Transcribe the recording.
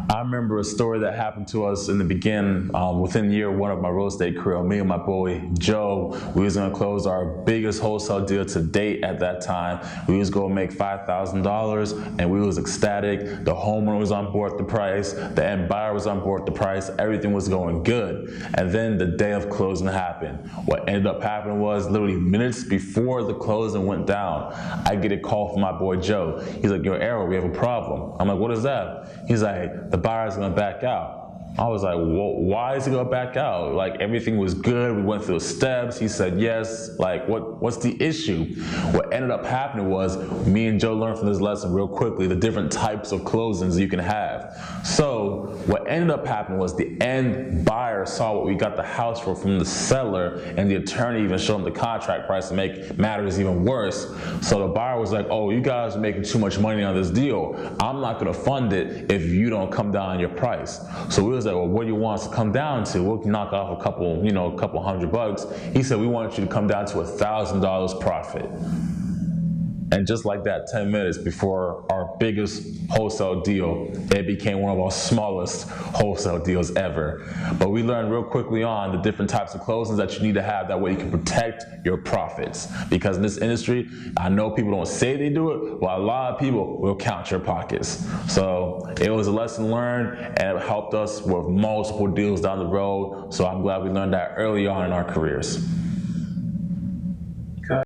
I remember a story that happened to us in the beginning, within year one of my real estate career. Me and my boy Joe, we was gonna close our biggest wholesale deal to date at that time. We was gonna make $5,000 and we was ecstatic. The homeowner was on board with the price, the end buyer was on board with the price, everything was going good. And then the day of closing happened. What ended up happening was literally minutes before the closing went down, I get a call from my boy Joe. He's like, "Yo, Arrow, we have a problem." I'm like, "What is that?" He's like, "The buyer's gonna back out." I was like, well, why is he gonna back out? Like, everything was good, we went through the steps, he said yes, like, what's the issue? What ended up happening was, me and Joe learned from this lesson real quickly, the different types of closings you can have. So, what ended up happening was the end buyer saw what we got the house for from the seller, and the attorney even showed him the contract price to make matters even worse. So the buyer was like, "Oh, you guys are making too much money on this deal. I'm not gonna fund it if you don't come down on your price." So we was like, "Well, what do you want us to come down to? We'll knock off a couple $100. He said, "We want you to come down to $1,000 profit." And just like that, 10 minutes before our biggest wholesale deal, it became one of our smallest wholesale deals ever. But we learned real quickly on the different types of closings that you need to have. That way you can protect your profits. Because in this industry, I know people don't say they do it, but a lot of people will count your pockets. So it was a lesson learned, and it helped us with multiple deals down the road. So I'm glad we learned that early on in our careers.